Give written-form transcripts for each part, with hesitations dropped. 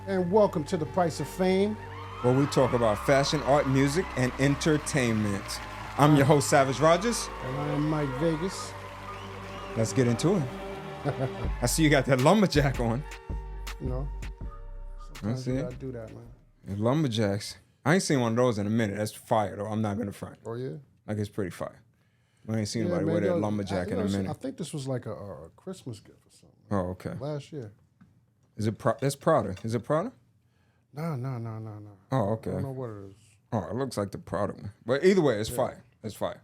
And welcome to The Price of Fame, where we talk about fashion, art, music, and entertainment. I'm your host, Savage Rogers. And I am Mike Vegas. Let's get into it. I see you got that lumberjack on. You know, sometimes you gotta do that, man. And lumberjacks. I ain't seen one of those in a minute. That's fire, though. I'm not going to front. Oh, yeah? Like, it's pretty fire. I ain't seen anybody wear that lumberjack in a minute. I think this was like a Christmas gift or something. Oh, okay. Last year. Is it that's Prada? Is it Prada? No. Oh, okay. I don't know what it is. Oh, it looks like the Prada one. But either way, it's fire. It's fire.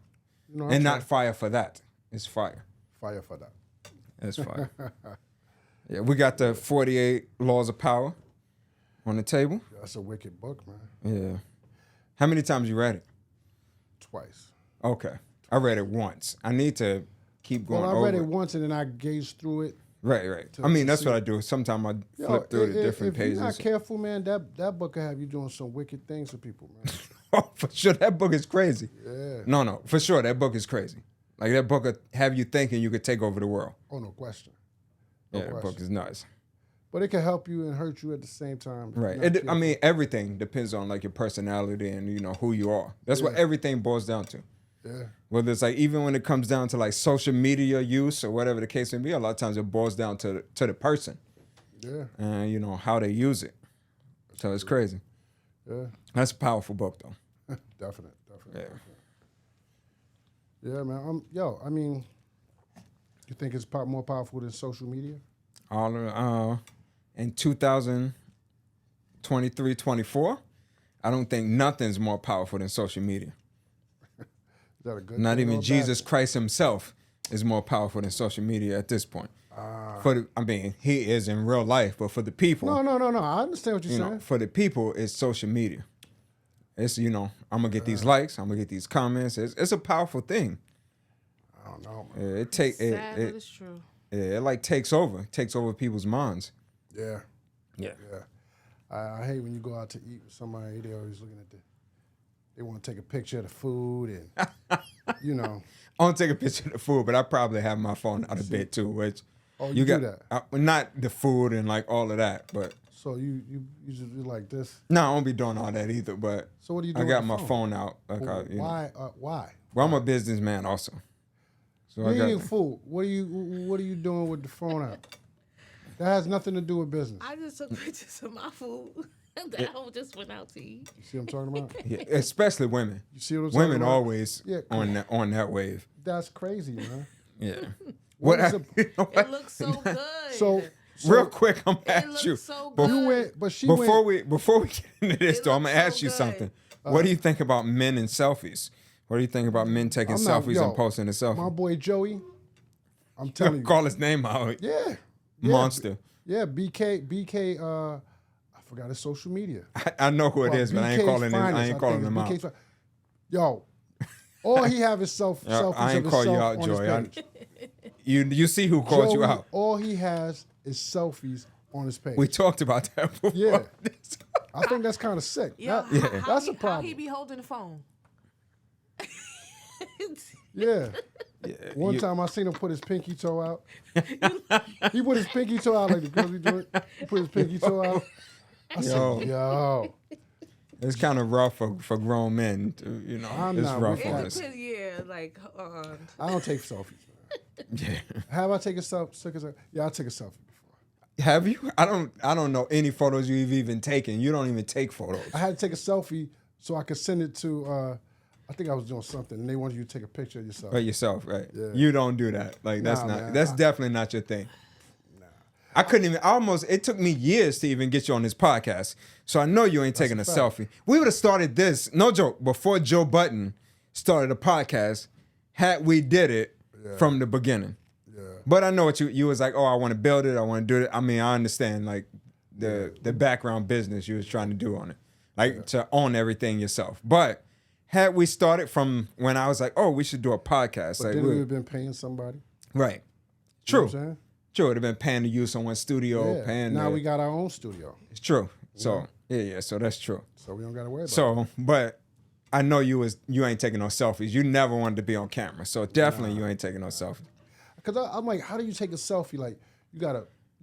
You know, and not fire for that. It's fire. Fire for that. It's fire. Yeah, we got the 48 Laws of Power on the table. That's a wicked book, man. Yeah. How many times you read it? Twice. Okay. I read it once. I need to keep going over. Well, I read it once and then I gazed through it. Right. I mean, that's what I do. Sometimes I flip through the different pages. If you're not careful, man, that book will have you doing some wicked things to people, man. Oh, for sure. That book is crazy. Yeah. No. For sure, that book is crazy. Like, that book will have you thinking you could take over the world. Oh, no question. That book is nuts. But it can help you and hurt you at the same time. Right. I mean, everything depends on, like, your personality and, you know, who you are. That's what everything boils down to. Yeah. Whether it's like, even when it comes down to like social media use or whatever the case may be, a lot of times it boils down to the person. Yeah. And, you know, how they use it. So it's crazy. Yeah. That's a powerful book, though. Definitely. Yeah. Yeah, man. I mean, you think it's more powerful than social media? In 2023, 24, I don't think nothing's more powerful than social media. Is that a good Not thing even or Jesus bad? Christ himself is more powerful than social media at this point. He is in real life, but for the people. No. I understand what you're saying. For the people, it's social media. It's, you know, I'm going to get these likes. I'm going to get these comments. It's a powerful thing. I don't know, man. It's true. It like takes over people's minds. Yeah. I hate when you go out to eat with somebody, they always looking at they want to take a picture of the food and, you know. I don't take a picture of the food, but I probably have my phone out of bed too, which. Oh, you do that? Not the food and like all of that, but. So you just do like this? No, I don't be doing all that either, but. So what do you do? I got my phone out. Like, why? Well, I'm a businessman also. So you eating food. What are you doing with the phone out? That has nothing to do with business. I just took pictures of my food that I just went out to eat. You see what I'm talking about? Yeah, especially women. You see what I'm talking about? Women always on that wave. That's crazy, man. Yeah. It looks so good. So real quick, I'm gonna ask you. So good. Before we get into this, though, I'm gonna ask you something. What do you think about men and selfies? What do you think about men taking selfies and posting a selfie? My boy Joey, I'm telling you. Call his name out. Yeah. Monster. Yeah, BK. I forgot his social media. I know who it is, but I ain't calling him. I ain't calling him out. Yo, all he have is selfies. I ain't of call you himself out, on his Joy. page. You see who called you out? All he has is selfies on his page. We taled about that before. Yeah. I think that's kind of sick. That's a problem. How he be holding the phone? Yeah. One time I seen him put his pinky toe out. He put his pinky toe out like the girls be doing. He put his pinky toe out. I said, yo. It's kind of rough for grown men. You know, it's rough on us. Yeah, like. I don't take selfies, man. Yeah. Have I taken selfies? Yeah, I took a selfie before. Have you? I don't know any photos you've even taken. You don't even take photos. I had to take a selfie so I could send it to. I think I was doing something, and they wanted you to take a picture of yourself. Of yourself, right? Yeah. You don't do that. Like that's not. Man, that's definitely not your thing. Nah. I couldn't even. It took me years to even get you on this podcast. So I know you ain't taking a selfie. We would have started this, no joke, before Joe Budden started a podcast. Had we did it from the beginning. Yeah. But I know what you was like. Oh, I want to build it. I want to do it. I mean, I understand like the background business you was trying to do on it, like to own everything yourself. But had we started from when I was like, oh, we should do a podcast. But like, then we would have been paying somebody. Right. True. You know what I'm saying? True. It would have been paying to use someone's studio. Yeah. Paying now we got our own studio. It's true. So yeah. So that's true. So we don't got to worry about it. So, but I know you ain't taking no selfies. You never wanted to be on camera. So definitely you ain't taking no selfies. Because I'm like, how do you take a selfie? Like you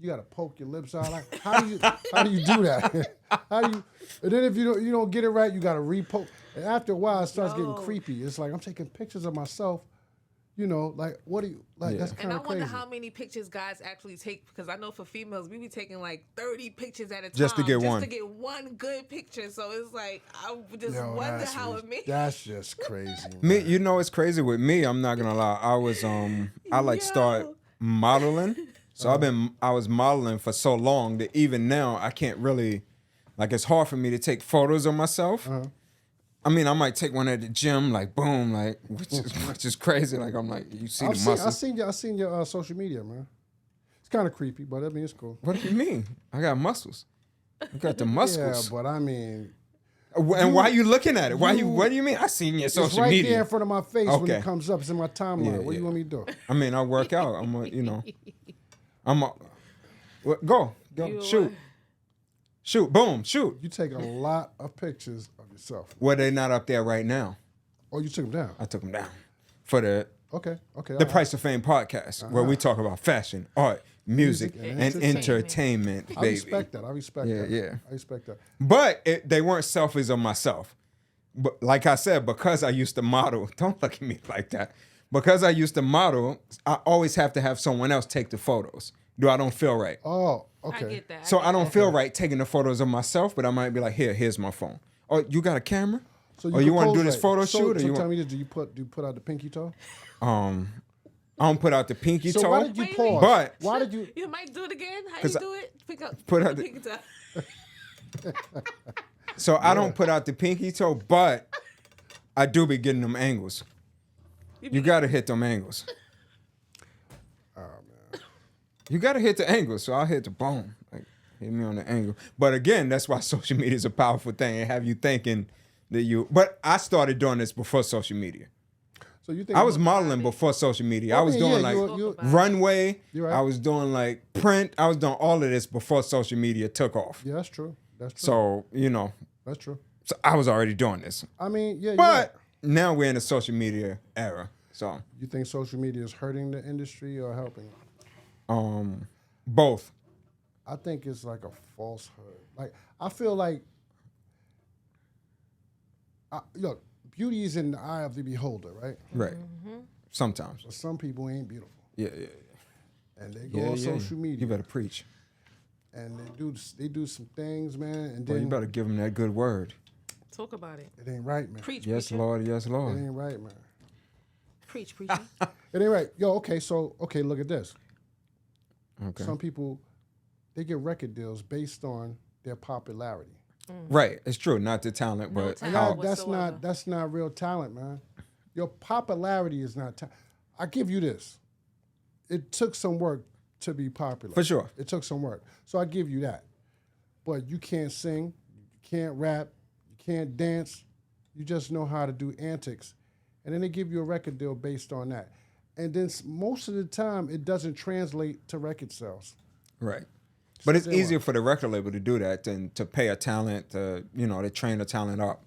you gotta poke your lips out. Like, how do you do that? How do you? And then if you don't get it right, you gotta repoke. And after a while, it starts getting creepy. It's like I'm taking pictures of myself. You know, like what do you like? That's kind of crazy. And I wonder how many pictures guys actually take, because I know for females we be taking like 30 pictures at a time just to get one good picture. So it's like I just wonder how it makes. That's just crazy. Me, you know, it's crazy with me. I'm not gonna lie. I was start modeling. So I was modeling for so long that even now I can't really, like, it's hard for me to take photos of myself. I mean, I might take one at the gym, like boom, like which is crazy. Like I'm like, you see the muscles. I seen your social media, man. It's kind of creepy, but I mean it's cool. What do you mean? I got muscles. I got the muscles. Yeah, but I mean. And why are you looking at it? What do you mean? I seen your social media. It's right there in front of my face when it comes up. It's in my timeline. Yeah, what do you want me to do? I mean, I work out. Go shoot, boom, shoot. You take a lot of pictures of yourself. Well, they're not up there right now. Oh, you took them down? I took them down for the the Price of Fame podcast, where we talk about fashion, art, music and entertainment. Baby. I respect that. I respect that. But they weren't selfies of myself. But like I said, because I used to model, don't look at me like that. Because I used to model, I always have to have someone else take the photos. I don't feel right. Oh, okay. I get that. So I don't feel right taking the photos of myself, but I might be like, here's my phone. Oh, you got a camera? So you want to do this photo shoot? So tell me this, do you put out the pinky toe? I don't put out the pinky toe. So why did you pause? But why did you? You might do it again. How you do it? Put out the pinky toe. So I don't put out the pinky toe, but I do be getting them angles. You got to hit them angles. Oh, man. You got to hit the angle, so I'll hit the bone. Like, hit me on the angle. But again, that's why social media is a powerful thing and have you thinking that you... But I started doing this before social media. So you think... I was modeling before social media. I was doing runway. Right. I was doing like print. I was doing all of this before social media took off. Yeah, that's true. That's true. So, you know... That's true. So I was already doing this. I mean, yeah. But now we're in a social media era. So you think social media is hurting the industry or helping it? Both. I think it's like a falsehood. Like I feel like, look, beauty is in the eye of the beholder, right? Right. Sometimes. But some people ain't beautiful. Yeah. And they go on social media. You better preach. And they do some things, man. And then you better give them that good word. Talk about it. It ain't right, man. Preach, yes, preacher. Lord. Yes, Lord. It ain't right, man. Preach, preacher. It ain't right. Yo, okay, look at this. Okay. Some people, they get record deals based on their popularity. Right. It's true. Not the talent, but how. That's not real talent, man. Your popularity is not talent. I give you this. It took some work to be popular. For sure. It took some work. So I give you that. But you can't sing, you can't rap, you can't dance. You just know how to do antics. And then they give you a record deal based on that. And then most of the time, it doesn't translate to record sales. Right. But it's easier for the record label to do that than to pay a talent, to train a talent up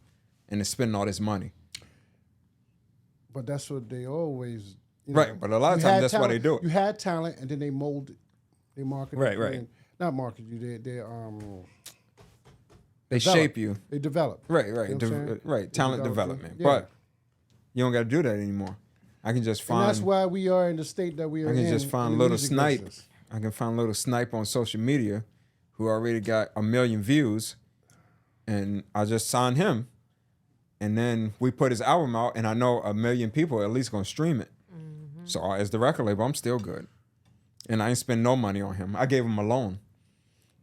and to spend all this money. But that's what they always... right, but a lot of times that's why they do it. You had talent, and then they mold it. They market right, it. Right. Not market you. They shape you. They develop. Right. You know right. Talent development. Yeah. But you don't got to do that anymore. I can just find... And that's why we are in the state that we are in. I can just find little snipe. Business. I can find little snipe on social media who already got 1 million views, and I just sign him. And then we put his album out, and I know 1 million people are at least going to stream it. So as the record label, I'm still good. And I ain't spend no money on him. I gave him a loan.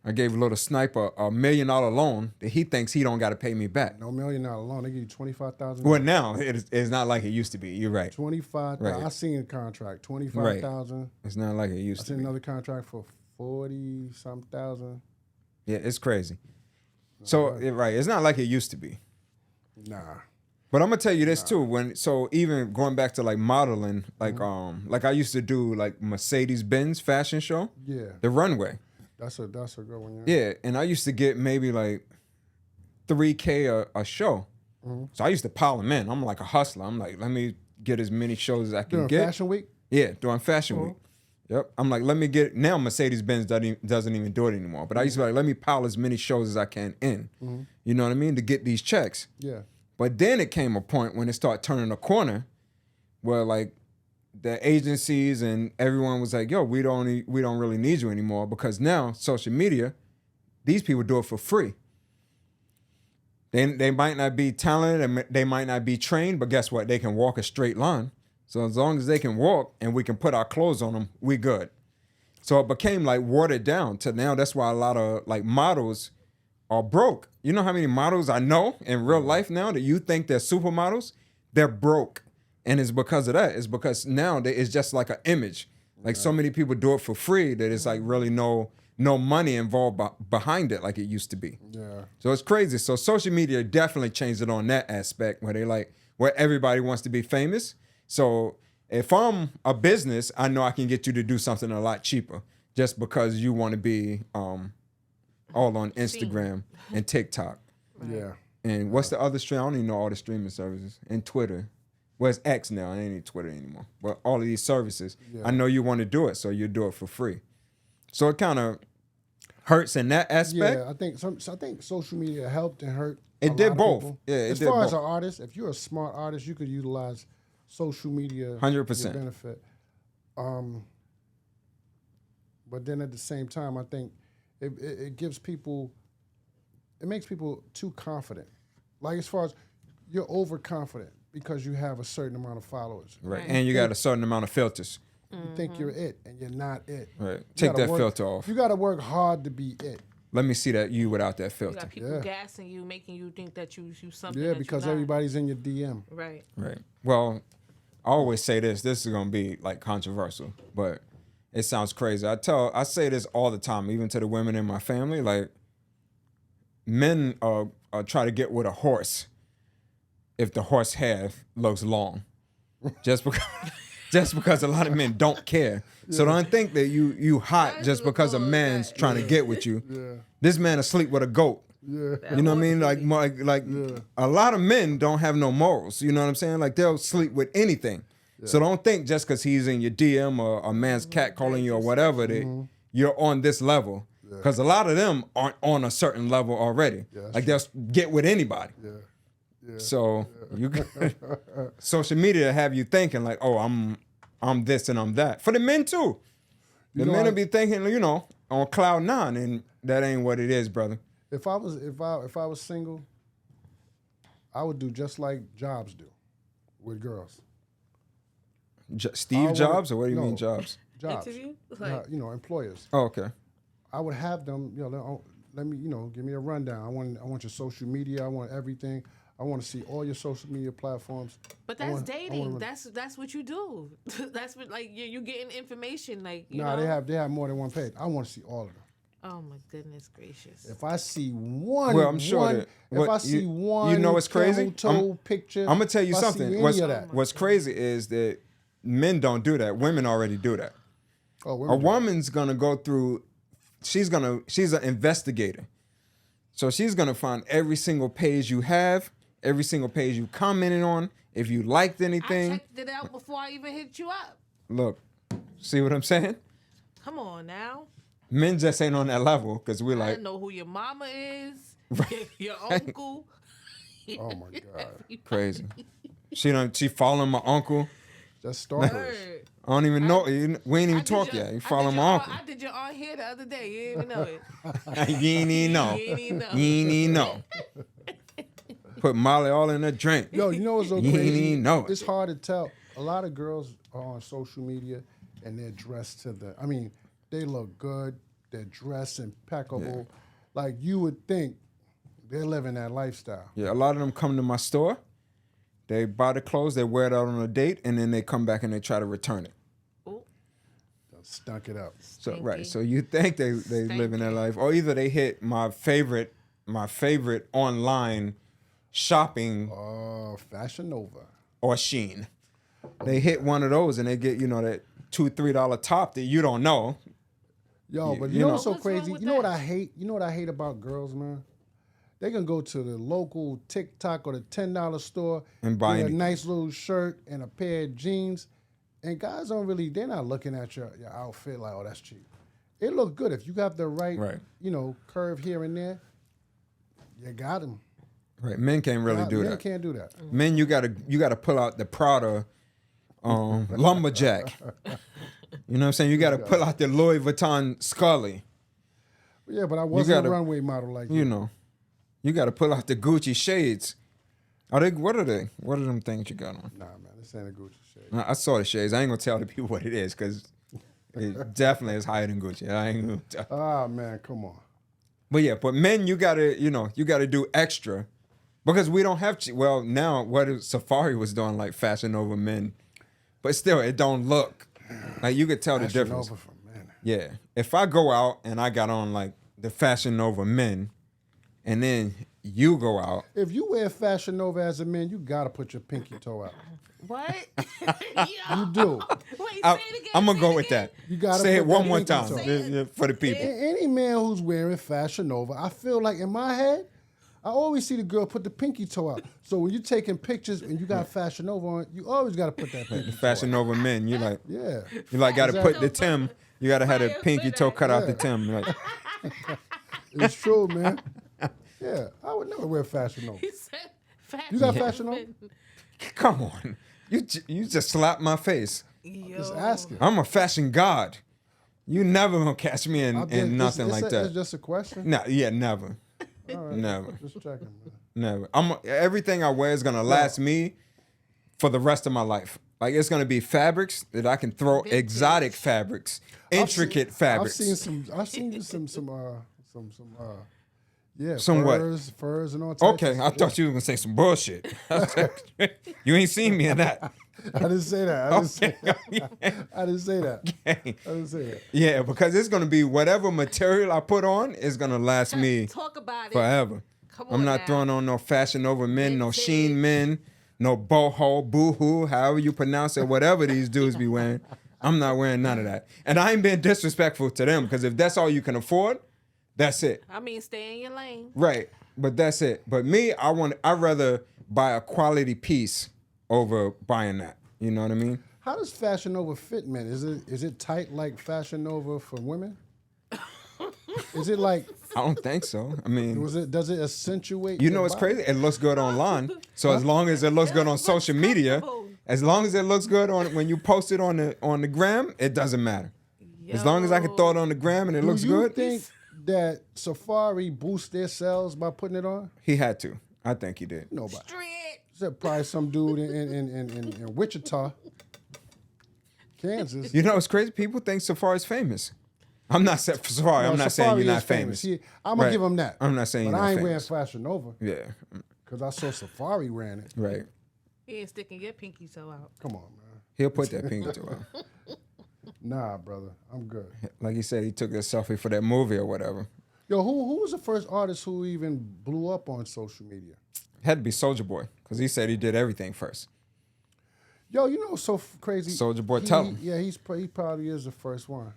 I gave a little sniper $1 million loan that he thinks he don't got to pay me back. No $1 million loan. They give you $25,000. Well, now it's not like it used to be. You're right. $25,000. Right. I seen a contract. $25,000. Right. It's not like it used to be. I seen another contract for 40-some thousand. Yeah, it's crazy. So right, it's not like it used to be. Nah. But I'm gonna tell you this too. Even going back to like modeling, like I used to do like Mercedes-Benz fashion show. Yeah. The runway. That's a good one. Yeah, and I used to get maybe like $3K a show. So I used to pile them in. I'm like a hustler. I'm like, let me get as many shows as I can get. Fashion Week? Yeah, during Fashion Week. Yep. I'm like, let me get now. Mercedes-Benz doesn't even do it anymore. But I used to be like, let me pile as many shows as I can in. You know what I mean? To get these checks. Yeah. But then it came a point when it started turning a corner, where like the agencies and everyone was like, yo, we don't really need you anymore, because now social media, these people do it for free. They might not be talented and they might not be trained, but guess what? They can walk a straight line. So as long as they can walk and we can put our clothes on them, we good. So it became like watered down to now. That's why a lot of like models are broke. You know how many models I know in real life now that you think they're supermodels? They're broke. And it's because of that. It's because now it's just like an image. Like so many people do it for free that it's like really no money involved behind it like it used to be. Yeah. So it's crazy. So social media definitely changed it on that aspect where everybody wants to be famous. So if I'm a business, I know I can get you to do something a lot cheaper just because you want to be all on Instagram and TikTok. Yeah. And what's the other stream? I don't even know all the streaming services. And Twitter. Well, it's X now. I ain't even Twitter anymore. But all of these services, I know you want to do it, so you do it for free. So it kind of hurts in that aspect. Yeah, I think social media helped and hurt. It did both. People. Yeah, it as did far as both. an artist, if you're a smart artist, you could utilize social media 100%. to your benefit. But then at the same time, I think it gives people, it makes people too confident. Like as far as you're overconfident because you have a certain amount of followers. Right. And you got a certain amount of filters. You think you're it, and you're not it. Right. You Take gotta that filter off. You got to work hard to be it. Let me see that you without that You filter. got people gassing you, making you think that you something. Yeah, that because you're not. everybody's in your DM. Right. Right. Well, I always say this. This is gonna be like controversial, but it sounds crazy. I say this all the time, even to the women in my family. Like, men try to get with a horse if the horse hair looks long, just because a lot of men don't care. So don't think that you hot just because a man's trying to get with you. Yeah. This man asleep with a goat. Yeah. You know what I mean? Like a lot of men don't have no morals. You know what I'm saying? Like they'll sleep with anything. So don't think just because he's in your DM or a man's catcalling you or whatever that you're on this level. Because a lot of them aren't on a certain level already. Like they'll get with anybody. Yeah. Yeah. So you social media have you thinking like, oh, I'm this and I'm that. For the men too. The men will be thinking, on cloud nine, and that ain't what it is, brother. If I was single, I would do just like Jobs do with girls. Steve Jobs, or what do you mean Jobs? Jobs. Interview? Like, employers. Oh, okay. I would have them, let me, give me a rundown. I want your social media. I want everything. I want to see all your social media platforms. but that's dating. That's what you do. That's what you're getting information. They have more than one page. I want to see all of them. Oh my goodness gracious! If I see one, well, I'm sure one, you know what's crazy? Picture. I'm gonna tell you something. What's crazy is that men don't do that. Women already do that. Oh, a woman's gonna go through. She's an investigator, so she's gonna find every single page you have, every single page you commented on. If you liked anything, I checked it out before I even hit you up. Look, see what I'm saying? Come on now. Men just ain't on that level because we're I like, know who your mama is, your uncle. Oh my God, crazy. She following my uncle. Just stalkers. I don't even know. We ain't even talk yet. You follow my uncle. I did your aunt here the other day. You didn't even know it. You ain't even know. You ain't even know. You ain't even know. Put Molly all in a drink. Yo, you know what's so You crazy? ain't even know it. It's hard to tell. A lot of girls are on social media and they're dressed they look good. They're dressed impeccable. Like you would think they're living that lifestyle. Yeah, a lot of them come to my store. They buy the clothes, they wear it out on a date, and then they come back and they try to return it. Ooh. Stunk it up. So you think they live in that life, or either they hit my favorite online shopping. Fashion Nova. Or Shein. They hit one of those and they get that $2-3 top that you don't know. Yo, but you know what's so crazy? You know what I hate? You know what I hate about girls, man? They can go to the local TikTok or the $10 store and buy a nice little shirt and a pair of jeans, And guys don't really, they're not looking at your outfit like, oh, that's cheap. It look good. If you got the right, curve here and there, you got them. Right. Men can't really do that. Men can't do that. Men, you gotta pull out the Prada lumberjack. You know what I'm saying? You gotta pull out the Louis Vuitton Scully. Yeah, but I wasn't a runway model like you know. You gotta pull out the Gucci shades. What are they? What are them things you got on? Nah, man, this ain't a Gucci shade. I saw the shades. I ain't gonna tell the people what it is because it definitely is higher than Gucci. I ain't gonna tell. Ah, man, come on. But yeah, but men, you gotta do extra because we don't have. Well, now what Safari was doing, like Fashion Nova men, but still, it don't look like you could tell the difference. Fashion Nova for men. Yeah, if I go out and I got on like the Fashion Nova men, and then you go out. If you wear Fashion Nova as a man, you gotta put your pinky toe out. What? You do. Wait, say it again. I'm gonna go with that. You gotta say it put one that more pinky time toe. for the people. Any man who's wearing Fashion Nova, I feel like in my head, I always see the girl put the pinky toe out. So when you're taking pictures and you got Fashion Nova on, you always gotta put that pinky toe Fashion Nova men, you like gotta Exactly. put the Tim. You gotta have the pinky toe cut out the Tim. You're like, It's true, man. Yeah, I would never wear Fashion Nova. He said fashion. You got Fashion Nova? come on, you just slapped my face. Just asking. I'm a fashion god. You never gonna catch me in nothing like that. It's just a question. No, yeah, never, All right, never, just checking, never. man. Everything I wear is gonna last me for the rest of my life. Like it's gonna be fabrics that I can throw, exotic fabrics, intricate fabrics. I've seen some Some what? furs and all types. Okay, I thought you were gonna say some bullshit. You ain't seen me in that. I didn't say that. I didn't say that. Okay. I didn't say that. Yeah, because it's gonna be whatever material I put on is gonna last me Talk about it. forever. Come on I'm not now. throwing on no Fashion Nova men, no Vintage. Sheen men, no boho, boohoo, however you pronounce it, whatever these dudes be wearing. I'm not wearing none of that. And I ain't being disrespectful to them because if that's all you can afford, that's it. I mean, stay in your lane. Right. But that's it. But me, I'd rather buy a quality piece over buying that. You know what I mean? How does Fashion Nova fit men? Is it tight like Fashion Nova for women? Is it like? I don't think so. I mean, Does it accentuate? you your know what's body? crazy? It looks good online. So as long as it looks good on social media, as long as it looks good on when you post it on the gram, it doesn't matter. As long as I can throw it on the gram and it looks Do you good, think that Safari boost their sales by putting it on? he had to. I think he did. Nobody. Street. Except probably some dude in Wichita, Kansas. You know what's crazy? People think Safari's famous. I'm not saying Safari. No, I'm not Safari saying you're not is famous. famous. I'm gonna Right. give him that. I'm not saying but you're not I ain't famous. wearing Fashion Nova Yeah. because I saw Safari ran it. Right. He ain't sticking your pinky toe out. Come on, man. He'll put that pinky toe out. Nah, brother, I'm good. Like he said, he took a selfie for that movie or whatever. Yo, who was the first artist who even blew up on social media? Had to be Soulja Boy because he said he did everything first. Yo, you know what's so crazy? Soulja Boy, tell him. Yeah, he probably is the first one.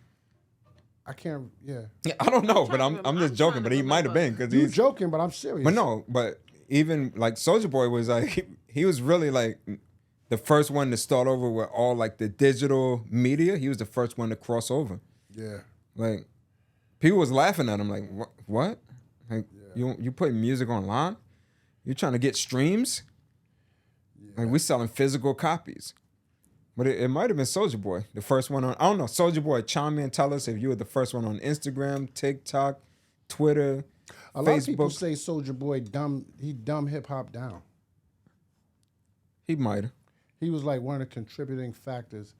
I can't. Yeah, Yeah, I don't know, but I'm just joking. But he might have been because you he's joking, but I'm serious. But no, but even like Soulja Boy was like he was really like the first one to start over with all like the digital media. He was the first one to cross over. Yeah. Like people was laughing at him like what? Like you putting music online? You trying to get streams? Like we selling physical copies. But it might have been Soulja Boy, the first one on. I don't know. Soulja Boy, chime in, tell us if you were the first one on Instagram, TikTok, Twitter, A lot of people Facebook. say Soulja Boy dumb hip hop down. He might have. He was like one of the contributing factors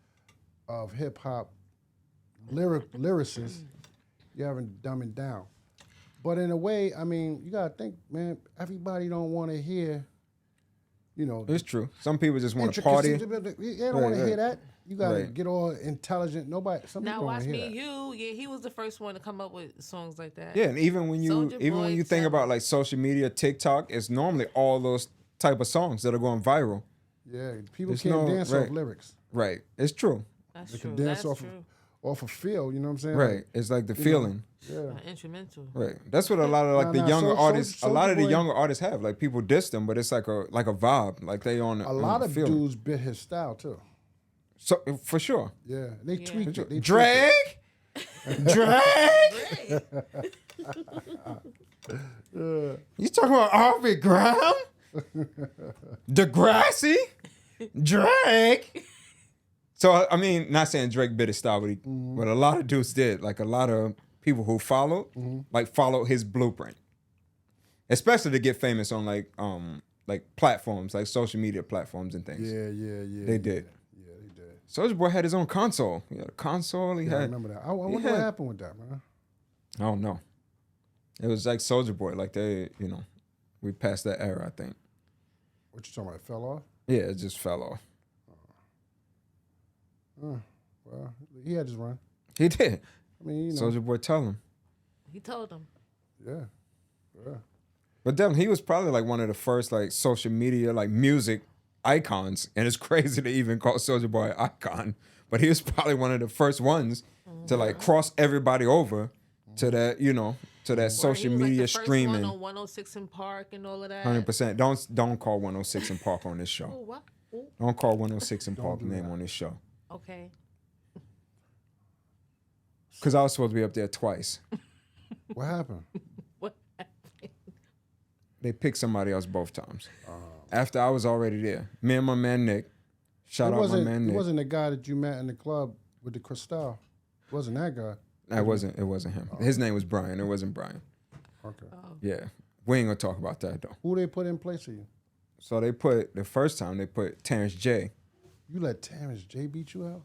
of hip hop lyricists. You haven't dumb it down. But in a way, I mean, you gotta think, man, everybody don't want to hear, you know, It's true. Some people just want to party. They don't want to hear that. You gotta Right. get all intelligent. Nobody. Some Now people don't watch wanna me hear and that. you. Yeah, he was the first one to come up with songs like that. Yeah, and even when Soulja Boy, you think tell about me. like social media, TikTok, it's normally all those type of songs that are going viral. Yeah, people There's can't no- dance right. off lyrics. Right. It's true. That's They true. can dance That's off true. off a feel. You know what I'm saying? Right. It's like the feeling. Yeah. Instrumental. Right. That's what a lot of like the Nah, younger Soulja- artists, a lot of the Soulja Boy- younger artists have. Like people diss them, but it's like a vibe. Like they on A lot the of feeling. dudes bit his style too. So for sure. Yeah, they tweaked it. They tweaked Drag? Drag? You talking about Aubrey Graham? Degrassi? Drag? So, I mean, not saying Drake bit his style, but a lot of dudes did. Like, a lot of people who followed, followed his blueprint. Especially to get famous on, like platforms, like social media platforms and things. Yeah. They did. Yeah, they did. Soulja Boy had his own console. He had a console. He I had. remember that. I wonder what happened with that, man. I don't know. It was like Soulja Boy. Like we passed that era, I think. What you talking about? It fell off? Yeah, it just fell off. Well, he had his run. He did. I mean, Soulja Boy, tell him. He told him. Yeah. But definitely, he was probably like one of the first like social media like music icons, and it's crazy to even call Soulja Boy an icon. But he was probably one of the first ones to like cross everybody over to that, to that social He was media like the first streaming. one on 106 in Park and all of that. 100%. Don't call 106 in Park on this show. Oh, what? Ooh, Don't call 106 in Park do name that. on this show. okay. Because I was supposed to be up there twice. What happened? What? They picked somebody else both times. After I was already there. Me and my man Nick. Shout out my man It Nick. wasn't the guy that you met in the club with the Cristal. It wasn't that guy. It wasn't him. His name was Brian. It wasn't Brian. Okay. Yeah. We ain't gonna talk about that though. Who they put in place of you? So the first time they put Terrence J. You let Terrence J beat you out?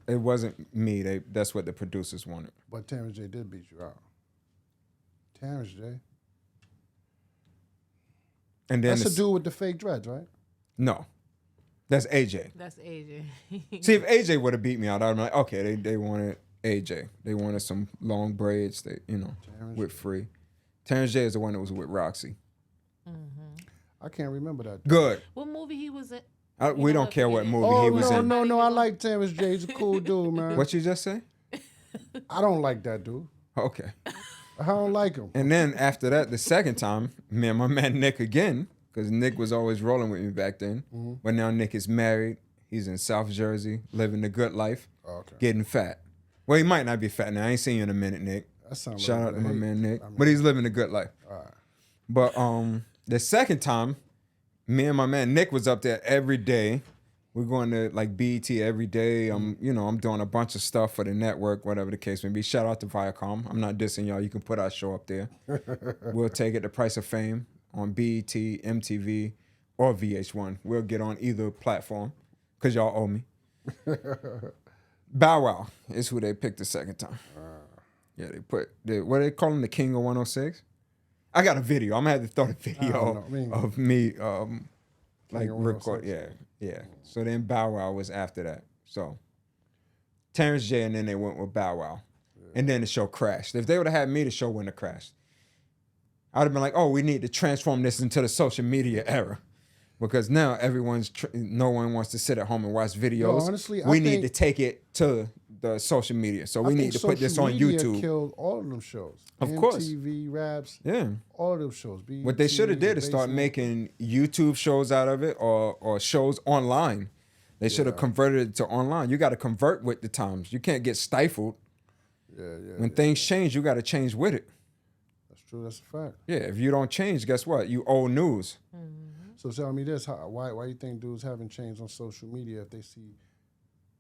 It wasn't me. That's what the producers wanted. But Terrence J did beat you out. Terrence J. And then That's the dude with the fake dreads, right? No. That's AJ. That's AJ. See, if AJ would have beat me out, I'd be like, okay, they wanted AJ. They wanted some long braids, with free. Terrence J is the one that was with Roxy. I can't remember that. Good. What movie he was in? We don't care what movie he was in. No. I like Terrence J. He's a cool dude, man. What you just say? I don't like that dude. Okay. I don't like him. And then after that, the second time, me and my man Nick again, because Nick was always rolling with me back then. But now Nick is married. He's in South Jersey, living the good life, getting fat. Well, he might not be fat now. I ain't seen you in a minute, Nick. That sounds Shout like out to my hate. man Nick. I mean, But he's living a good life. all right. But the second time, me and my man Nick was up there every day. We're going to like BET every day. I'm doing a bunch of stuff for the network, whatever the case may be. Shout out to Viacom. I'm not dissing y'all. You can put our show up there. We'll take it, The Price of Fame, on BET, MTV, or VH1. We'll get on either platform because y'all owe me. Bow Wow is who they picked the second time. Yeah, what do they call him, the King of 106? I got a video. I'm gonna have to throw the video of me record. Yeah. So then Bow Wow was after that. So Terrence J, and then they went with Bow Wow. And then the show crashed. If they would have had me, the show wouldn't have crashed. I'd have been like, we need to transform this into the social media era. Because now no one wants to sit at home and watch videos. Honestly, we need to take it to the social media. So we need to put this on YouTube. Killed all of them shows. Of course. MTV, Raps. Yeah. All of them shows. What they should have did is start making YouTube shows out of it or shows online. They should have converted it to online. You got to convert with the times. You can't get stifled. When things change, you got to change with it. That's true. That's a fact. Yeah, if you don't change, guess what? You old news. So tell me this: why you think dudes haven't changed on social media if they see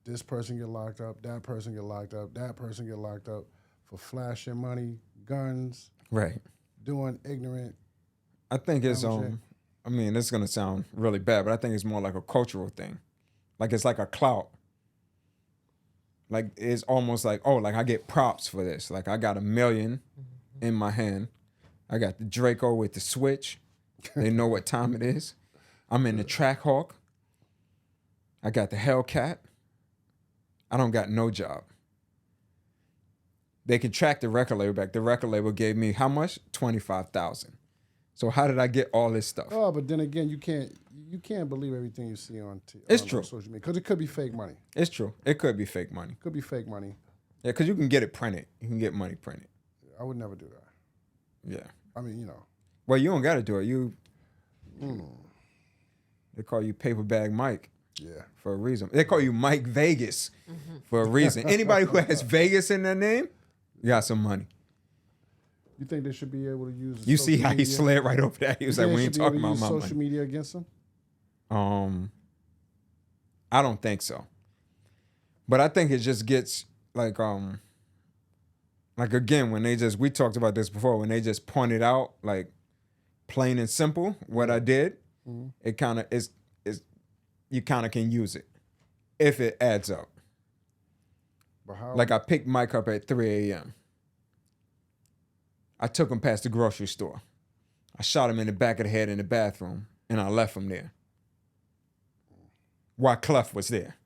this person get locked up, that person get locked up, that person get locked up for flashing money, guns, right? Doing ignorant. I think it's I mean, it's gonna sound really bad, but I think it's more like a cultural thing. Like it's like a clout. Like it's almost like, like I get props for this. Like I got $1 million in my hand. I got the Draco with the switch. They know what time it is. I'm in the Trackhawk. I got the Hellcat. I don't got no job. They can track the record label back. The record label gave me how much? $25,000. So how did I get all this stuff? Oh, but then again, you can't believe everything you see on social media because it could be fake money. It's true. It could be fake money. Could be fake money. Yeah, because you can get it printed. You can get money printed. I would never do that. Yeah. I mean, Well, you don't got to do it. They call you Paper Bag Mike. Yeah. For a reason. They call you Mike Vegas for a reason. Anybody who has Vegas in their name, you got some money. You think they should be able to use? You see how he media? slid right over that? He was You like, think "We they ain't should be able talking to about use my social money." media against them. I don't think so. But I think it just gets like again when we talked about this before, when they just pointed out like plain and simple what I did, it kind of is you kind of can use it if it adds up. But how? Like I picked Mike up at 3 a.m. I took him past the grocery store. I shot him in the back of the head in the bathroom, and I left him there. While Clef was there.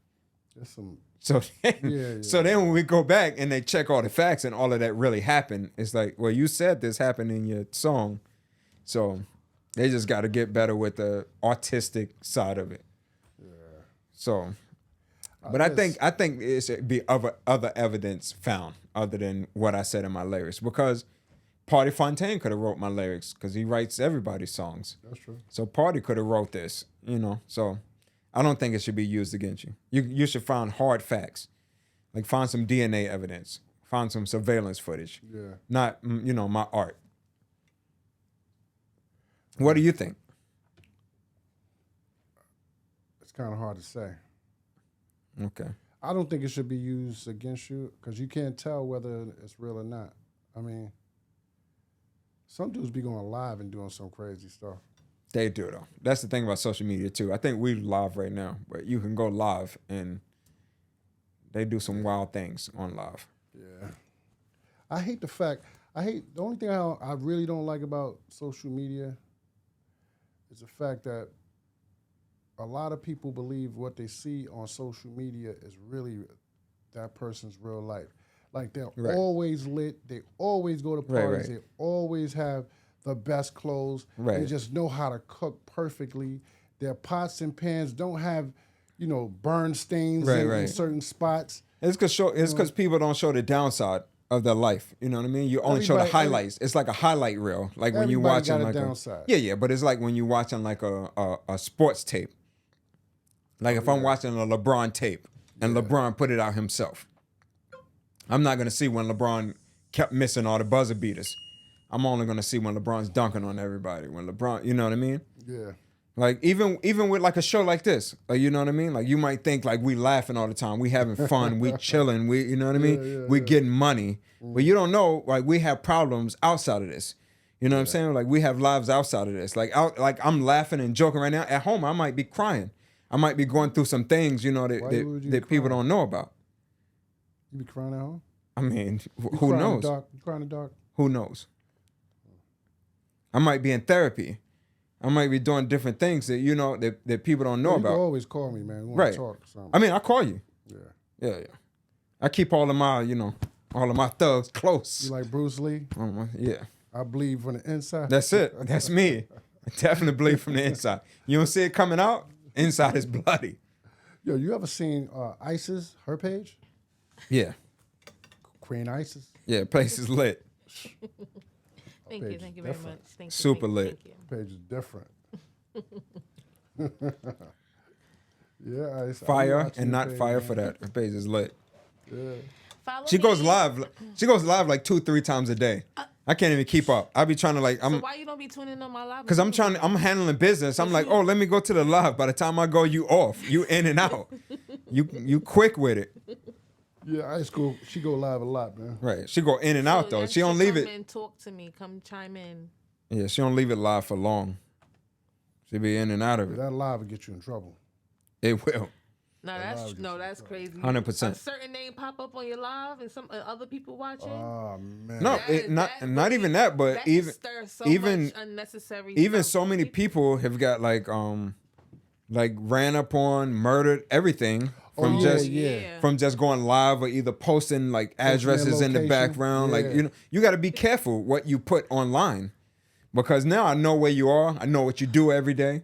There's some. So then when we go back and they check all the facts and all of that really happened, it's like, well, you said this happened in your song. So they just got to get better with the artistic side of it. Yeah. So, but I think it should be other evidence found other than what I said in my lyrics, because Party Fontaine could have wrote my lyrics because he writes everybody's songs. That's true. So Party could have wrote this, so I don't think it should be used against you. You should find hard facts, like find some DNA evidence, find some surveillance footage. Yeah. Not my art. What do you think? It's kind of hard to say. Okay. I don't think it should be used against you because you can't tell whether it's real or not. I mean, some dudes be going live and doing some crazy stuff. They do though. That's the thing about social media too. I think we live right now, but you can go live and they do some wild things on live. Yeah. I hate the only thing I really don't like about social media is the fact that a lot of people believe what they see on social media is really that person's real life. Like they're always lit. They always go to parties. They always have the best clothes. They just know how to cook perfectly. Their pots and pans don't have, burn stains in certain spots. It's because people don't show the downside of their life. You know what I mean? You only show the highlights. It's like a highlight reel. Like when you watching like downside. But it's like when you watching like a sports tape. Like if I'm watching a LeBron tape and LeBron put it out himself, I'm not gonna see when LeBron kept missing all the buzzer beaters. I'm only gonna see when LeBron's dunking on everybody. When LeBron, you know what I mean? Yeah. Like even with like a show like this, like you know what I mean? Like you might think like we laughing all the time, we having fun, we chilling, we you know what I mean? We getting money, but you don't know like we have problems outside of this. You know what I'm saying? Like we have lives outside of this. Like I'm laughing and joking right now. At home, I might be crying. I might be going through some things, that people don't know about. You be crying at home? I mean, who knows? You crying in the dark? Who knows? I might be in therapy. I might be doing different things that that people don't know about. You can always call me, man. You want to talk or something. I mean, I call you. Yeah. Yeah. I keep all of my thugs close. You like Bruce Lee? Yeah. I bleed from the inside. That's it. That's me. I definitely bleed from the inside. You don't see it coming out? Inside is bloody. Yo, you ever seen Isis, her page? Yeah. Queen Isis? Yeah, place is lit. Thank you very much. Thank you. Super lit. Thank you. Page is different. Yeah, fire and not page, fire man. For that. Her page is lit. Yeah. Follow she me. goes live. She goes live like 2-3 times a day. I can't even keep up. I be trying to like. So why you don't be tuning on my live? Because I'm handling business. I'm like, let me go to the live. By the time I go, you off. You in and out. You quick with it. Yeah, she go live a lot, man. Right. She go in and out though. She don't leave it. Come and talk to me. Come chime in. Yeah, she don't leave it live for long. She be in and out of it. That live will get you in trouble. It will. That's crazy. 100%. A certain name pop up on your live and some other people watching. Oh man. No, not even that, but that even so even much unnecessary. Even so many people have got like ran up on, murdered, everything from from just going live or either posting like addresses in the background. Yeah. Like you got to be careful what you put online, because now I know where you are. I know what you do every day.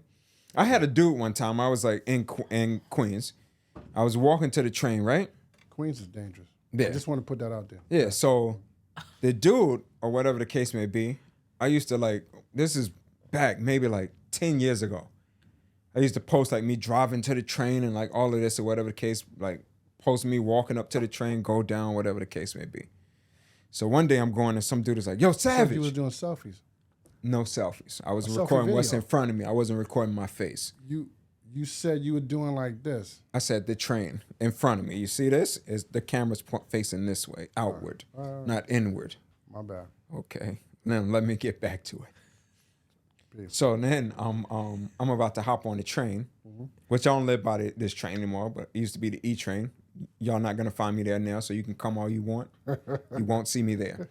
I had a dude one time. I was like in Queens. I was walking to the train, right? Queens is dangerous. Yeah. I just want to put that out there. Yeah, so the dude, or whatever the case may be, I used to like, this is back maybe like 10 years ago. I used to post like me driving to the train and like all of this or whatever the case, like post me walking up to the train, go down, whatever the case may be. So one day I'm going and some dude is like, yo, Savage. You was doing selfies. No selfies. I was A selfie recording what's video. in front of me. I wasn't recording my face. You said you were doing like this. I said the train in front of me. You see this? Is the camera's facing this way, outward, not inward. My bad. Okay. Now let me get back to it. So then I'm about to hop on the train, which I don't live by this train anymore, but it used to be the E train. Y'all not gonna find me there now, so you can come all you want. You won't see me there.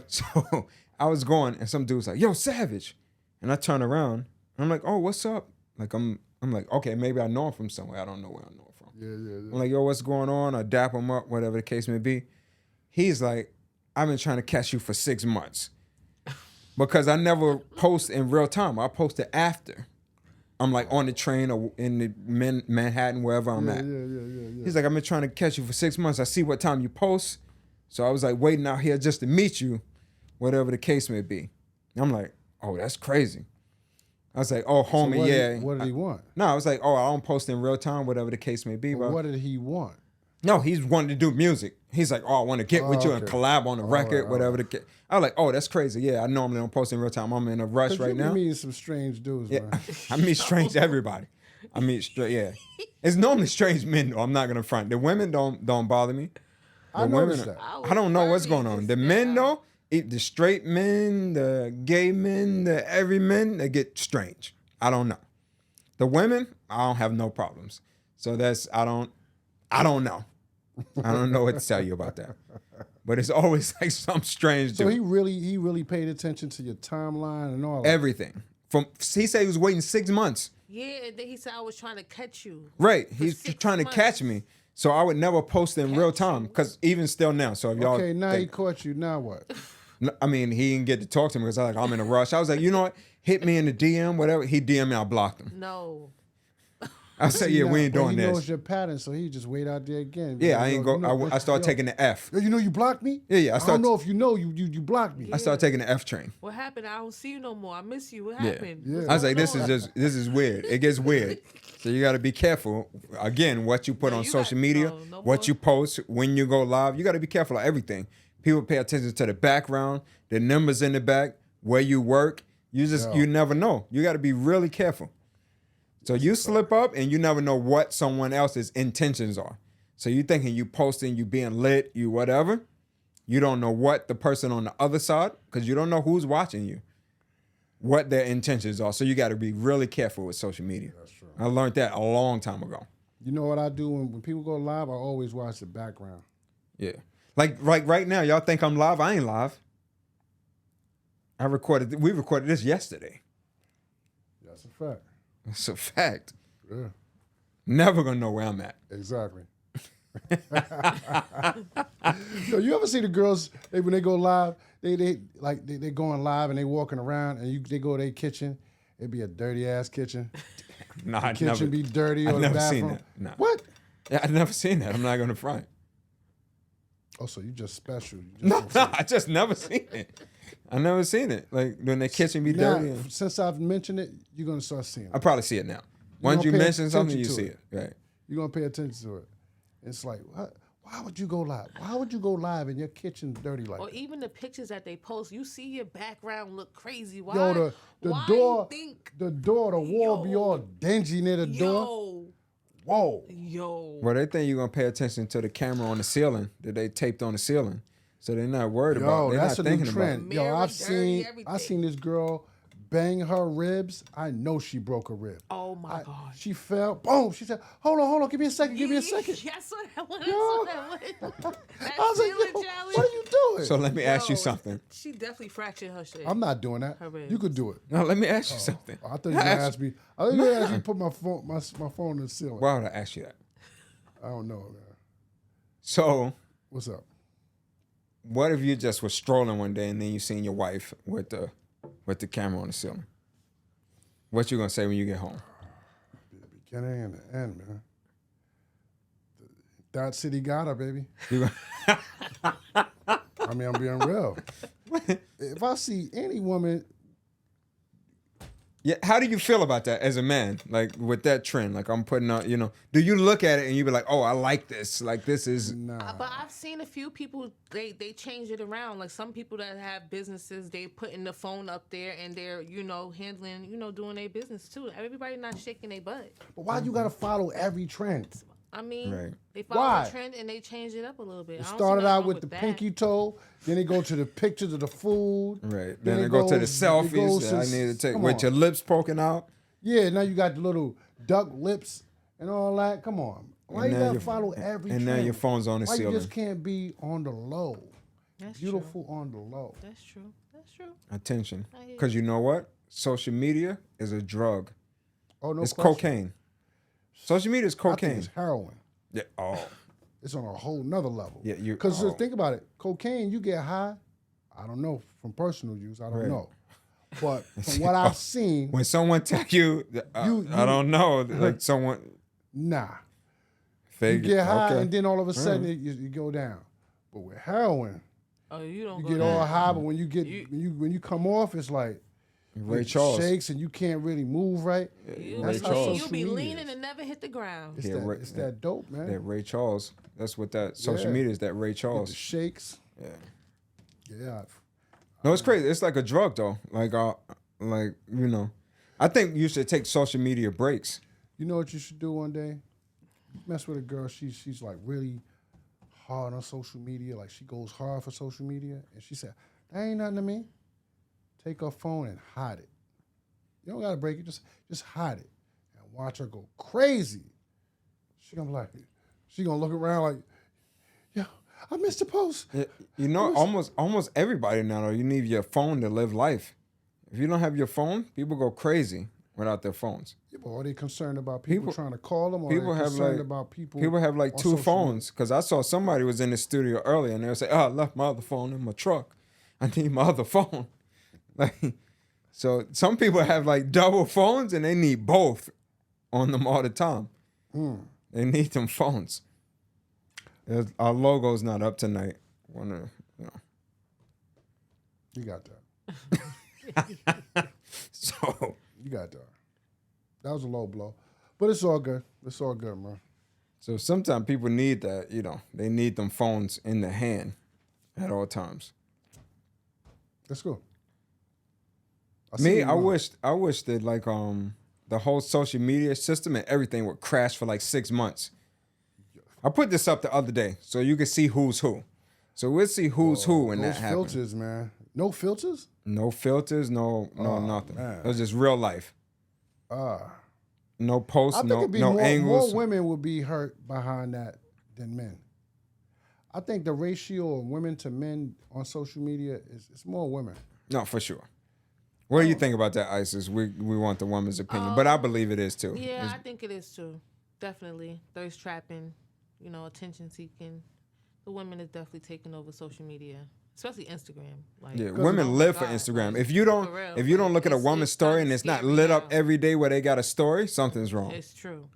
So I was going, and some dude's like, "Yo, Savage," and I turn around, and I'm like, "Oh, what's up?" Like I'm like, okay, maybe I know him from somewhere. I don't know where I know him from. Yeah. I'm like, "Yo, what's going on?" I dap him up, whatever the case may be. He's like, "I've been trying to catch you for 6 months." Because I never post in real time. I post it after. I'm like on the train or in the Manhattan, wherever I'm at. Yeah. He's like, I've been trying to catch you for 6 months. I see what time you post. So I was like waiting out here just to meet you, whatever the case may be. I'm like, oh, that's crazy. I was like, oh, homie, What did he want? No, I was like, oh, I don't post in real time, whatever the case may be. Well, what did he want? No, he's wanting to do music. He's like, oh, I want to get with you and collab on a record, whatever the case. I was like, oh, that's crazy. Yeah, I normally don't post in real time. I'm in a rush right now. You meeting some strange dudes, man. I meet strange everybody. I meet It's normally strange men though. I'm not gonna front. The women don't bother me. I noticed that. I don't know what's going on. The men though, the straight men, the gay men, the every men, they get strange. I don't know. The women, I don't have no problems. So that's I don't know. I don't know what to tell you about that. But it's always like some strange dude. So he really paid attention to your timeline and all that. Everything. He said he was waiting 6 months. Yeah, and then he said I was trying to catch you. Right. For He's 6 trying to months. catch me. So I would never post in real time. Because even still now. So if y'all Okay, now he caught you. Now what? I mean, he didn't get to talk to me because I'm in a rush. I was like, you know what? Hit me in the DM, whatever. He DM me, I blocked him. No. I said, yeah, we ain't doing He knows this. your pattern, so he just wait out there again. Yeah, I ain't go. I started taking the F. Yo, you know you blocked me? Yeah. I don't know if you know you blocked me. I started taking the F train. What happened? I don't see you no more. I miss you. What happened? Yeah. What's I was like, going this on? is weird. It gets weird. So you got to be careful. Again, what you put No, on you social got- media, no what more. you post, when you go live, you got to be careful of everything. People pay attention to the background, the numbers in the back, where you work. You never know. You got to be really careful. So you slip up and you never know what someone else's intentions are. So you thinking you posting, you being lit, you whatever. You don't know what the person on the other side, because you don't know who's watching you, what their intentions are. So you got to be really careful with social media. That's true. I learned that a long time ago. You know what I do when people go live? I always watch the background. Yeah. Like right now, y'all think I'm live? I ain't live. We recorded this yesterday. That's a fact. It's a fact. Yeah, Never gonna know where I'm at. exactly. Yo, you ever see the girls when they go live? They going live and they walking around and they go to their kitchen. It'd be a dirty ass kitchen. Nah, The kitchen be dirty or I've the never bathroom. seen that. Nah. What? Yeah, I've never seen that. I'm not gonna front. Oh, so you just special. You just No, don't see it. I just never seen it. I never seen it. Like when the kitchen be Now, dirty. And since I've mentioned it, you're gonna start seeing I it. probably see it now. Once gonna you pay mention something, attention you to see it. it. Right. You're gonna pay attention to it. It's like, why would you go live? Why would you go live and your kitchen's dirty like Or that? even the pictures that they post, you see your background look crazy. Why? Yo, the why door, you think, the wall be Yo. all dingy near the door. Whoa. Yo. Well, they think you're gonna pay attention to the camera on the ceiling that they taped on the ceiling, so they're not worried about. Yo, They're that's not a new thinking about trend. it. Yo, Mirror I've dirty, seen everything. this girl bang her ribs. I know she broke a rib. Oh my God. She fell. Boom. She said, hold on, give me a second, give me a second. Yeah, I saw that one. Yo. I saw that one. That I was like, ceiling yo, challenge. what are you doing? So let me ask you Yo, something. She definitely fractured her shit. I'm not doing that. Her ribs. You could do it. No, let me ask you something. I thought you were gonna ask me. I thought you were gonna ask me to put my phone in the ceiling. Why would I ask you that? I don't know, man. So, What's up? what if you just was strolling one day and then you seen your wife with the camera on the ceiling? What you gonna say when you get home? The beginning and the end, man. That city got her, baby. You gonna, I mean, I'm being real. If I see any woman Yeah, how do you feel about that as a man? Like with that trend, like I'm putting out, do you look at it and you be like, oh, I like this. Like this is Nah. But I've seen a few people they change it around. Like some people that have businesses, they putting the phone up there and they're handling doing their business too. Everybody not shaking their butt. But why you gotta follow every trend? I mean, Right. they follow Why? the trend and they change it up a little bit. It I don't see started nothing out wrong with the that. pinky toe, then they go to the pictures of the food. right. Then they go to the selfies that I need to take with your lips poking out. Yeah, now you got the little duck lips and all that. Come on. Why And you now gotta your- follow every and trend? now your phone's on the Why ceiling. you just can't be on the low? That's Beautiful on the low. That's true. That's true. Attention, I hear because you know what? Social media is a drug. Oh no, It's question. cocaine. Social media is I think cocaine. it's heroin. Yeah. Oh. It's on a whole nother level. Yeah, Because oh. think about it. Cocaine, you get high. I don't know from personal use. I don't Right. know. But from what I've seen, When someone tell you, I don't know, like someone nah. fake. You get high okay. and then all of a sudden you go down. But with heroin, Oh, you don't you go get down. all high, but when you come off, it's like Ray it Charles. shakes and you can't really move right. That's how Charles. You'll social be media leaning is. and never hit the ground. It's, Yeah, it's that dope, man. That Ray Charles. That's what that social Yeah. media is. That Ray Get the Charles. shakes. Yeah. Yeah. No, it's crazy. It's like a drug though. I think you should take social media breaks. You know what you should do one day? Mess with a girl. She's like really hard on social media. Like she goes hard for social media. And she said, that ain't nothing to me. Take her phone and hide it. You don't gotta break it. Just hide it. And watch her go crazy. She gonna be like, she gonna look around like, yeah, I missed the post. You know, almost everybody now though, you need your phone to live life. If you don't have your phone, people go crazy without their phones. Yeah, but are they concerned about people trying to call them? Or people are they have concerned like about people? People have like on 2 social phones. Because I saw somebody was in the studio earlier and they would say, "Oh, I left my other phone in my truck. I need my other phone." Like, so some people have like double phones and they need both on them all the time. They need them phones. Our logo's not up tonight. You got that. So You got that. That was a low blow. But it's all good. It's all good, man. So sometimes people need that, they need them phones in the hand at all times. Let's go. I wish that like the whole social media system and everything would crash for like 6 months. I put this up the other day so you can see who's who. So we'll see who's who when that Those happens. filters, man. No filters? No filters, no nothing. man. It was just real life. I No posts, think no it'd be no more angles. women would be hurt behind that than men. I think the ratio of women to men on social media is it's more women. No, for sure. What do you think about that, Isis? We want the woman's opinion, but I believe it is too. Yeah, I think it is too. Definitely. Thirst trapping, attention seeking. The women is definitely taking over social media, especially Instagram. Like, Yeah, oh women my live for God, Instagram. like, If you don't for real, look at a it's woman's story and it's not starting to lit scare up me every day where they got a story, something's wrong. It's true.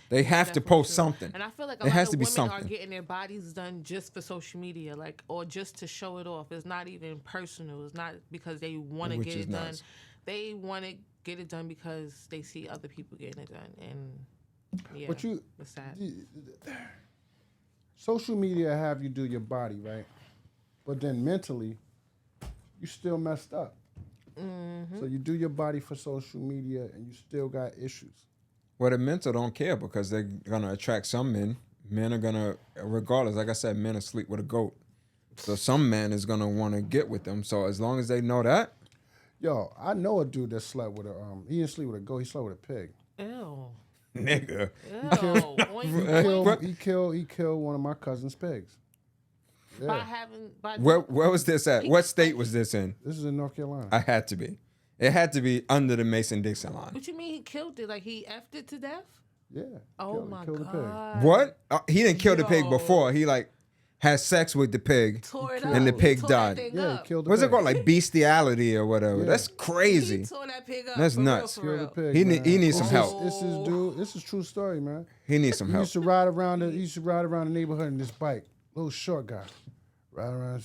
They have to Definitely post true. something. And I feel like a There lot has of to be women are something. getting their bodies done just for social media, or just to show it off. It's not even personal. It's not because they want to Which get is it done. nice. They want to get it done because they see other people getting it done. And yeah, But it's sad. Social media have you do your body, right? But then mentally, you still messed up. Mm-hmm. So you do your body for social media and you still got issues. Well, the mental don't care because they're gonna attract some men. Men are gonna, regardless, like I said, men are sleep with a goat. So some man is gonna want to get with them. So as long as they know that, Yo, I know a dude that slept with a he didn't sleep with a goat, he slept with a pig. Ew. nigga, Ew. Oink, oink. He killed one of my cousin's pigs. By Yeah. having, by where was this at? What state was this in? This is in North Carolina. I had to be. It had to be under the Mason-Dixon line. What you mean he killed it? Like he effed it to death? Yeah. Oh my killed the pig. God. What? He didn't kill the pig Yo. before. He like had sex with the pig. Tore it And up. the pig He tore died. That thing Yeah, up. he killed the What's pig. it called? Like bestiality or whatever. Yeah. That's crazy. He tore that pig up. That's for nuts. Real, Killed for the real. pig. He man. needs some This help. This is dude. This is true story, man. He needs some He help. used to ride around the neighborhood in this bike. Little short guy. Ride around.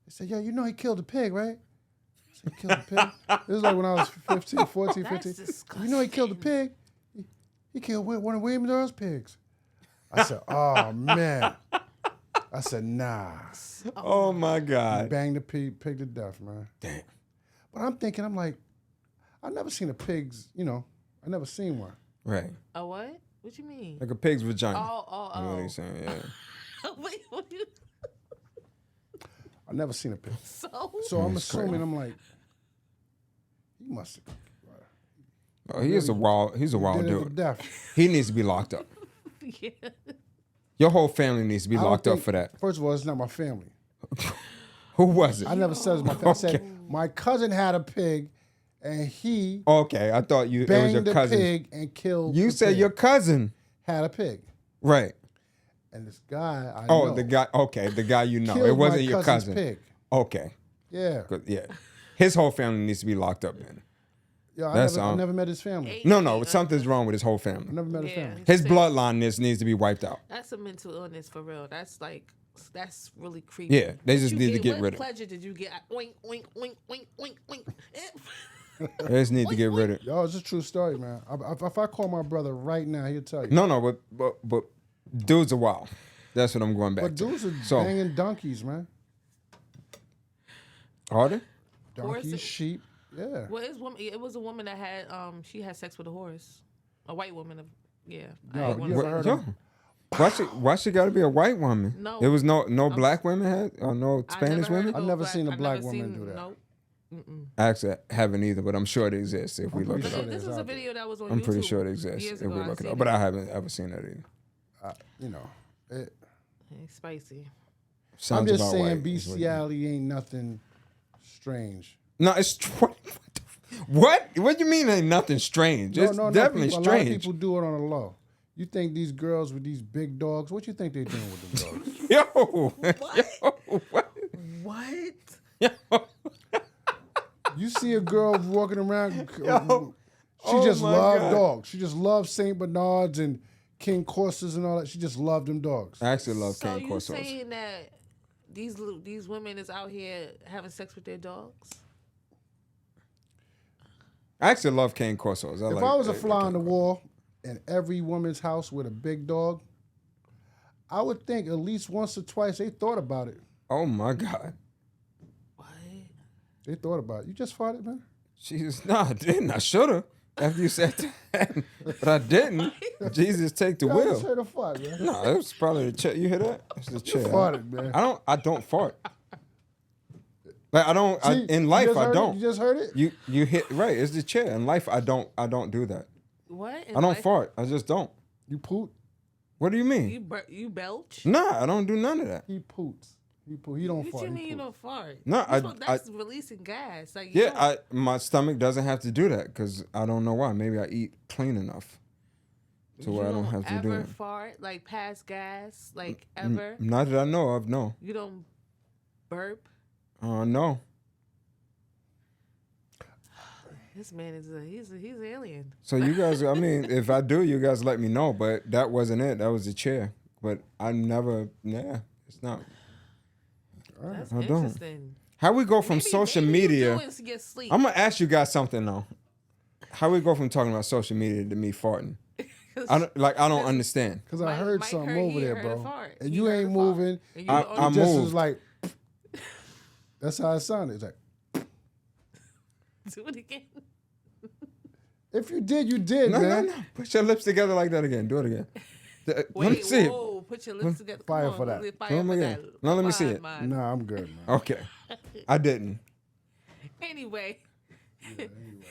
He said, "Yeah, you know he killed a pig, right?" He killed a pig. This is like when I was 15, 14, That's 15. disgusting. You know he killed a pig? He killed one of William Earl's pigs. I said, oh, man. I said, nah. Oh my He God. banged the pig to death, man. Damn. But I'm thinking, I'm like, I've never seen a pig's, I never seen one. Right. A what? What you mean? Like a pig's vagina. Oh. You know what he's saying? Yeah. Wait, what you? I never seen a pig. So So I'm assuming, I'm like, he must have. Oh, he's a wild Did it to dude. death. He needs to be locked up. yeah. Your whole family needs to be I don't locked up think- for that. First of all, it's not my family. Who was it? I never said it was my family. I said my cousin had a pig, and he Okay, I thought it was banged your the cousin. pig and killed. You the said pig. your cousin. had a pig, Right. and this guy I Oh, know the guy. Okay, the guy you know. killed It wasn't my your cousin's cousin. Pig. Okay. Yeah, Good, yeah. His whole family needs to be locked up then. yeah. I That's I never met his family. No, something's wrong with his whole I family. never met his Yeah. family. His bloodline needs to be wiped out. That's a mental illness for real. That's really creepy. Yeah, they just You need to get what rid of it. pleasure did you get? Oink, oink, oink, oink, oink, oink. They just need to get rid of it. Yo, it's a true story, man. If I call my brother right now, he'll tell you. No, but dudes are wild. That's what I'm going back But to. dudes are So, banging donkeys, man. are they? Donkeys, Horses. sheep. Yeah. Well, it was a woman that had she had sex with a horse, a white woman. Yeah. No, I ain't you wanna- ever heard Yo, of why she got to be a white woman? No. There was no black women had or no I Spanish never heard women. of I've never black- seen a I've black never woman seen- do that. Nope. I actually haven't either, but I'm sure it exists if we look pretty it sure up. it This is was a out there. video that was on YouTube. I'm pretty sure it exists years if ago. we I look it seen up, but I haven't ever seen that either. It, It's spicy. Sounds I'm just about saying right, is what you- bestiality ain't nothing strange. No, it's what? What do you mean? Ain't nothing strange? It's definitely people, strange. A lot of people do it on the low. You think these girls with these big dogs? What you think they're doing with them dogs? Yo, what? What? Yo. You see a girl walking around. Yo. She Oh just my loved God. dogs. She just loved Saint Bernards and King Corsas and all that. She just loved them dogs. I actually love So cane you corsos. saying that these women is out here having sex with their dogs? I actually love cane corsos. If I was a fly on the wall in every woman's house with a big dog, I would think at least once or twice they thought about it. Oh my God. What? They thought about it. You just farted, man? Jesus, no, I didn't. I should have. After you said that, but I didn't. Jesus, take the I just wheel. heard a fart, man. No, it was probably the chair. You hear that? It's the chair. Farted, man. I don't fart. Like I don't. See, In you life, just I heard it? don't. You just heard it? You hit right. It's the chair. In life, I don't do that. What? I don't fart. I just don't. You poot? What do you mean? You belch? Nah, I don't do none of that. He poots. He don't What fart. you he mean you poots. don't fart? No, That's releasing gas. Like you Yeah, don't- my stomach doesn't have to do that because I don't know why. Maybe I eat clean enough to where I don't have to do ever it. fart like pass gas like ever. Not that I know of. No. You don't burp. No. This man is he's an alien. So you guys, I mean, if I do, you guys let me know. But that wasn't it. That was the chair. But I never. Yeah, it's not. That's I don't. interesting. How we go from Maybe- social maybe you media? do it to get sleep. I'm gonna ask you guys something though. How we go from talking about social media to me farting? I don't understand. Because I Mike- heard Mike something heard- over he there, heard bro. a fart. And He you heard ain't a fart. moving. And you I- the It only- I'm just moved. is like, that's how it sounded. It's like, do it again. if you did, you did, No, man. no. Put your lips together like that again. Do it again. Let me Wait, see it. whoa! Put your lips together. Fire Come on, for that. Fire Come for again. that. No, let me see Mine, it. mine. Nah, I'm good, man. Okay. I didn't. Anyway,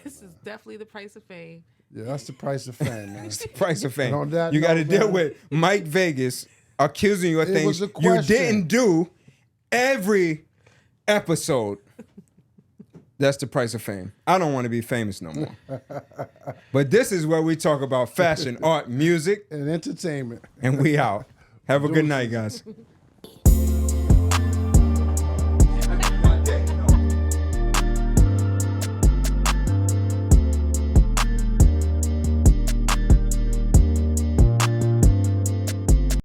this is definitely the price of fame. Yeah, that's the price of fame, man. It's the price of fame. And on that You got to note, deal man, with Mike Vegas accusing you of It things was a you question. didn't do every episode. That's the price of fame. I don't want to be famous no more. But this is where we talk about fashion, art, music, And entertainment. and we out. Have a good night, guys.